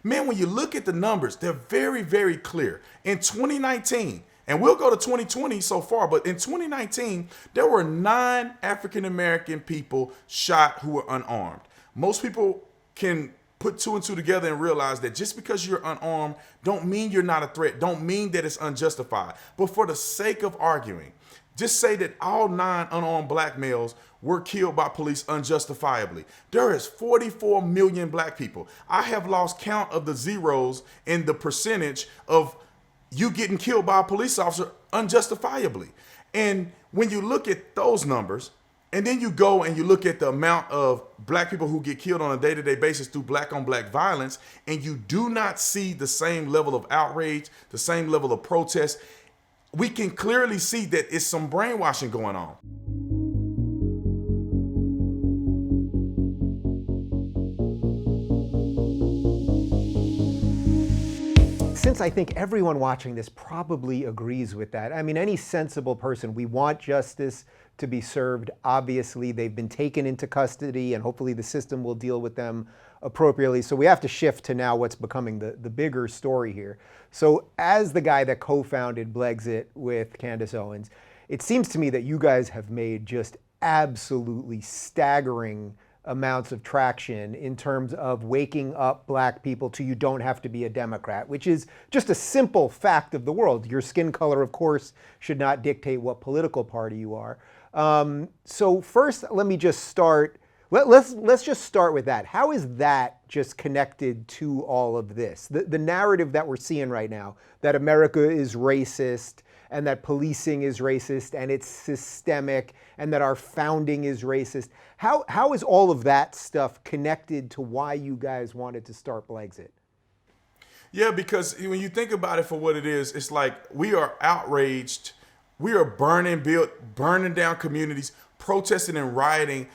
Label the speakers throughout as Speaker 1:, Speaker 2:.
Speaker 1: Man, when you look at the numbers, they're very, very clear. In 2019, and we'll go to 2020 so far, but in 2019, there were 9 African American people shot who were unarmed. Most people can put 2 and 2 together and realize that just because you're unarmed don't mean you're not a threat, don't mean that it's unjustified. But for the sake of arguing, just say that all 9 unarmed black males were killed by police unjustifiably. There is 44 million black people. I have lost count of the zeros in the percentage of you getting killed by a police officer unjustifiably. And when you look at those numbers, and then you go and you look at the amount of black people who get killed on a day-to-day basis through black on black violence, and you do not see the same level of outrage, the same level of protest, we can clearly see that it's some brainwashing going on.
Speaker 2: Since I think everyone watching this probably agrees with that. I mean, any sensible person, we want justice to be served. Obviously, they've been taken into custody and hopefully the system will deal with them appropriately. So we have to shift to now what's becoming the bigger story here. So as the guy that co-founded Blexit with Candace Owens, it seems to me that you guys have made just absolutely staggering amounts of traction in terms of waking up black people to you don't have to be a Democrat, which is just a simple fact of the world. Your skin color, of course, should not dictate what political party you are. So first, let me just start. Let's just start with that. How is that just connected to all of this? The narrative that we're seeing right now, that America is racist and that policing is racist and it's systemic and that our founding is racist. How is all of that stuff connected to why you guys wanted to start Blexit?
Speaker 1: Yeah, because when you think about it for what it is, it's like we are outraged. We are burning down communities, protesting and rioting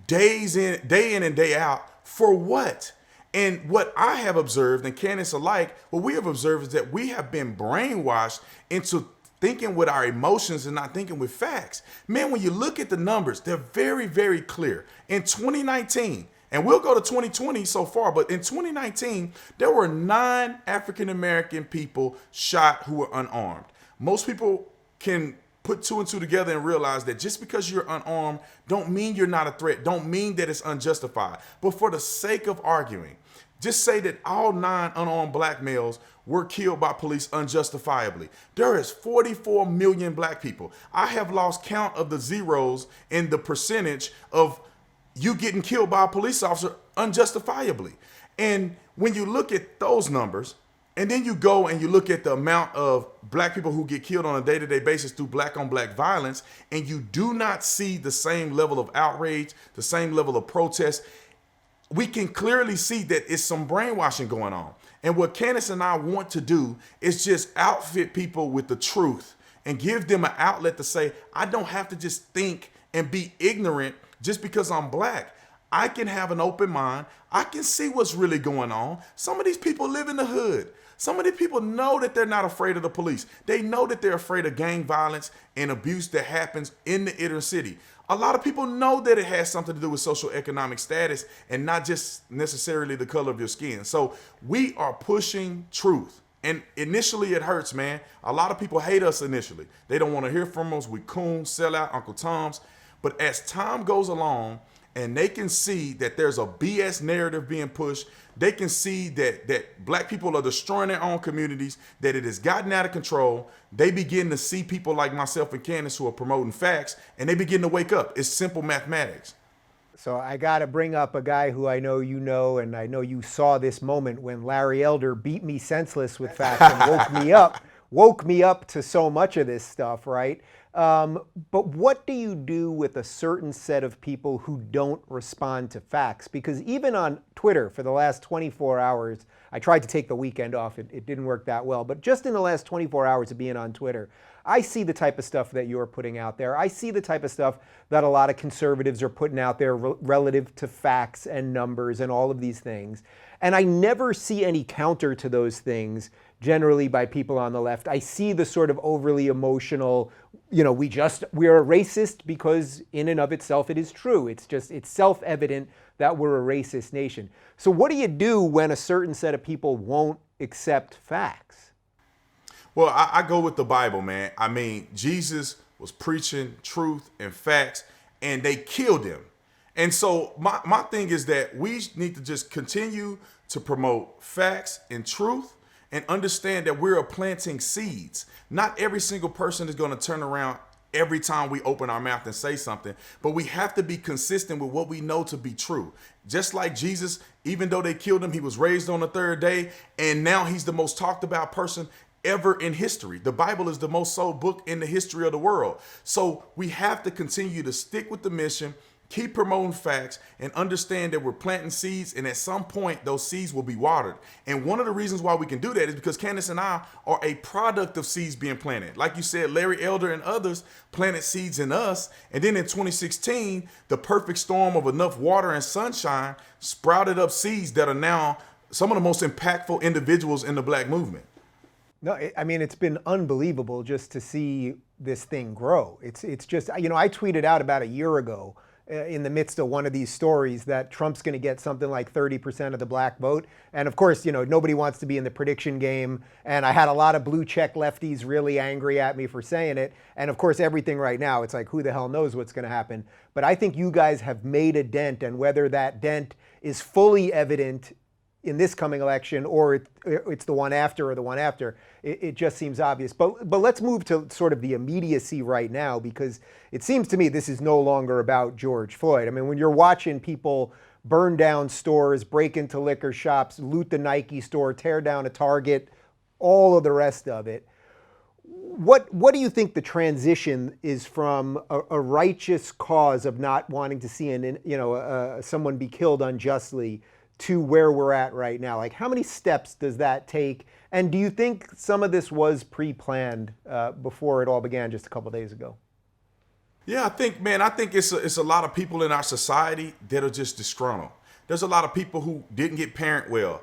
Speaker 1: day in and day out for what? And what I have observed, and Candace alike, what we have observed is that we have been brainwashed into thinking with our emotions and not thinking with facts. Man, when you look at the numbers, they're very, very clear. In 2019, and we'll go to 2020 so far, but in 2019, there were 9 African American people shot who were unarmed. Most people can put 2 and 2 together and realize that just because you're unarmed don't mean you're not a threat, don't mean that it's unjustified. But for the sake of arguing, just say that all 9 unarmed black males were killed by police unjustifiably. There is 44 million black people. I have lost count of the zeros in the percentage of you getting killed by a police officer unjustifiably. And when you look at those numbers, and then you go and you look at the amount of black people who get killed on a day-to-day basis through black on black violence, and you do not see the same level of outrage, the same level of protest, we can clearly see that it's some brainwashing going on. And what Candace and I want to do is just outfit people with the truth and give them an outlet to say, I don't have to just think and be ignorant just because I'm black. I can have an open mind. I can see what's really going on. Some of these people live in the hood. Some of these people know that they're not afraid of the police. They know that they're afraid of gang violence and abuse that happens in the inner city. A lot of people know that it has something to do with socioeconomic status and not just necessarily the color of your skin. So we are pushing truth. And initially it hurts, man. A lot of people hate us initially. They don't want to hear from us. We coons, sell out, Uncle Toms. But as time goes along, and they can see that there's a BS narrative being pushed. They can see that black people are destroying their own communities, that it has gotten out of control. They begin to see people like myself and Candace who are promoting facts, and they begin to wake up. It's simple mathematics.
Speaker 2: So I got to bring up a guy who I know you know, and I know you saw this moment when Larry Elder beat me senseless with facts and woke me up to so much of this stuff, right? But what do you do with a certain set of people who don't respond to facts? Because even on Twitter for the last 24 hours, I tried to take the weekend off. It didn't work that well. But just in the last 24 hours of being on Twitter, I see the type of stuff that you're putting out there. I see the type of stuff that a lot of conservatives are putting out there relative to facts and numbers and all of these things. And I never see any counter to those things generally by people on the left. I see the sort of overly emotional, we're a racist because in and of itself it is true. It's self-evident that we're a racist nation. So what do you do when a certain set of people won't accept facts?
Speaker 1: Well, I go with the Bible, man. I mean, Jesus was preaching truth and facts, and they killed him. And so my thing is that we need to just continue to promote facts and truth and understand that we're planting seeds. Not every single person is going to turn around every time we open our mouth and say something, but we have to be consistent with what we know to be true. Just like Jesus, even though they killed him, he was raised on the third day, and now he's the most talked about person ever in history. The Bible is the most sold book in the history of the world. So we have to continue to stick with the mission, keep promoting facts, and understand that we're planting seeds, and at some point those seeds will be watered. And one of the reasons why we can do that is because Candace and I are a product of seeds being planted. Like you said, Larry Elder and others planted seeds in us, and then in 2016, the perfect storm of enough water and sunshine sprouted up seeds that are now some of the most impactful individuals in the Black movement.
Speaker 2: No, I mean, it's been unbelievable just to see this thing grow. It's just, I tweeted out about a year ago in the midst of one of these stories that Trump's going to get something like 30% of the Black vote. And of course, nobody wants to be in the prediction game. And I had a lot of blue check lefties really angry at me for saying it. And of course, everything right now, it's like, who the hell knows what's going to happen? But I think you guys have made a dent, and whether that dent is fully evident in this coming election or it's the one after or the one after, it just seems obvious. But let's move to sort of the immediacy right now, because it seems to me this is no longer about George Floyd. I mean, when you're watching people burn down stores, break into liquor shops, loot the Nike store, tear down a Target, all of the rest of it, what do you think the transition is from a righteous cause of not wanting to see someone be killed unjustly to where we're at right now? Like, how many steps does that take? And do you think some of this was pre-planned before it all began just a couple of days ago?
Speaker 1: Yeah, I think it's a lot of people in our society that are just disgruntled. There's a lot of people who didn't get parent well.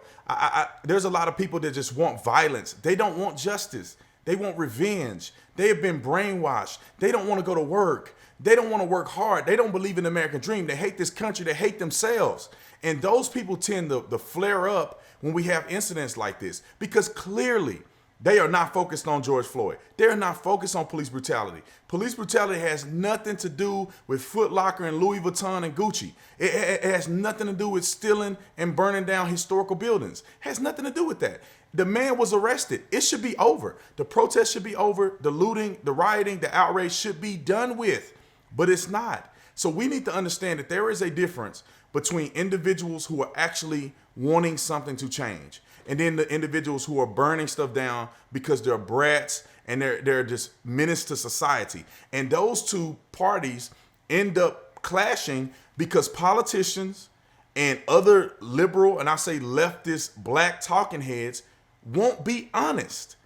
Speaker 1: There's a lot of people that just want violence. They don't want justice. They want revenge. They have been brainwashed. They don't want to go to work. They don't want to work hard. They don't believe in the American dream. They hate this country. They hate themselves. And those people tend to flare up when we have incidents like this, because clearly they are not focused on George Floyd. They're not focused on police brutality. Police brutality has nothing to do with Foot Locker and Louis Vuitton and Gucci. It has nothing to do with stealing and burning down historical buildings. It has nothing to do with that. The man was arrested. It should be over. The protest should be over. The looting, the rioting, the outrage should be done with, but it's not. So we need to understand that there is a difference between individuals who are actually wanting something to change and then the individuals who are burning stuff down because they're brats and they're just menace to society. And those two parties end up clashing because politicians and other liberal, and I say leftist Black talking heads, won't be honest.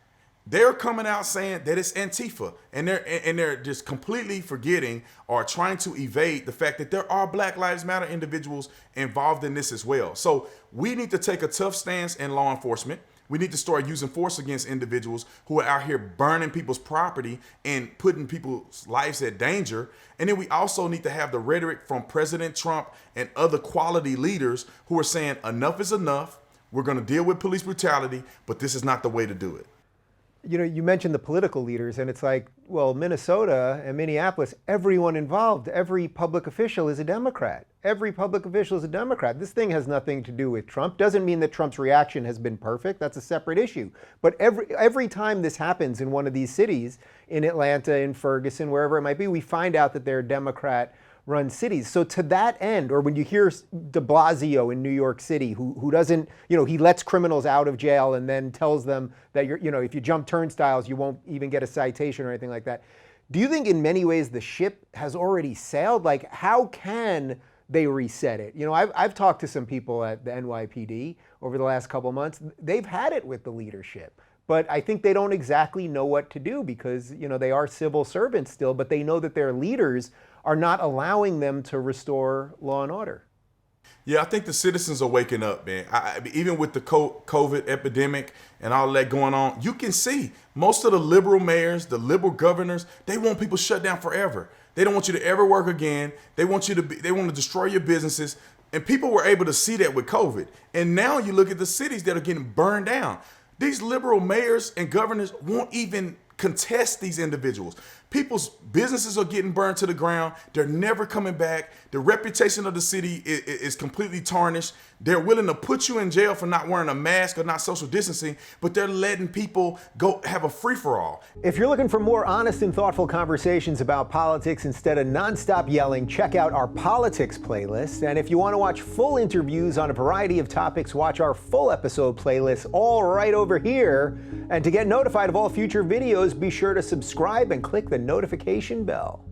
Speaker 1: They're coming out saying that it's Antifa, and they're just completely forgetting or trying to evade the fact that there are Black Lives Matter individuals involved in this as well. So we need to take a tough stance in law enforcement. We need to start using force against individuals who are out here burning people's property and putting people's lives at danger. And then we also need to have the rhetoric from President Trump and other quality leaders who are saying enough is enough. We're going to deal with police brutality, but this is not the way to do it.
Speaker 2: You mentioned the political leaders, and it's like, well, Minnesota and Minneapolis, everyone involved, every public official is a Democrat. Every public official is a Democrat. This thing has nothing to do with Trump. Doesn't mean that Trump's reaction has been perfect. That's a separate issue. But every time this happens in one of these cities, in Atlanta, in Ferguson, wherever it might be, we find out that they're Democrat-run cities. So to that end, or when you hear de Blasio in New York City, who doesn't, he lets criminals out of jail and then tells them that if you jump turnstiles, you won't even get a citation or anything like that. Do you think in many ways the ship has already sailed? Like, how can they reset it? I've talked to some people at the NYPD over the last couple of months. They've had it with the leadership. But I think they don't exactly know what to do because, they are civil servants still, but they know that their leaders are not allowing them to restore law and order.
Speaker 1: Yeah, I think the citizens are waking up, man. Even with the COVID epidemic and all that going on, you can see most of the liberal mayors, the liberal governors, they want people shut down forever. They don't want you to ever work again. They want they want to destroy your businesses. And people were able to see that with COVID. And now you look at the cities that are getting burned down. These liberal mayors and governors won't even contest these individuals. People's businesses are getting burned to the ground. They're never coming back. The reputation of the city is completely tarnished. They're willing to put you in jail for not wearing a mask or not social distancing, but they're letting people go have a free-for-all.
Speaker 2: If you're looking for more honest and thoughtful conversations about politics instead of nonstop yelling, check out our politics playlist. And if you want to watch full interviews on a variety of topics, watch our full episode playlist all right over here. And to get notified of all future videos, be sure to subscribe and click the notification bell.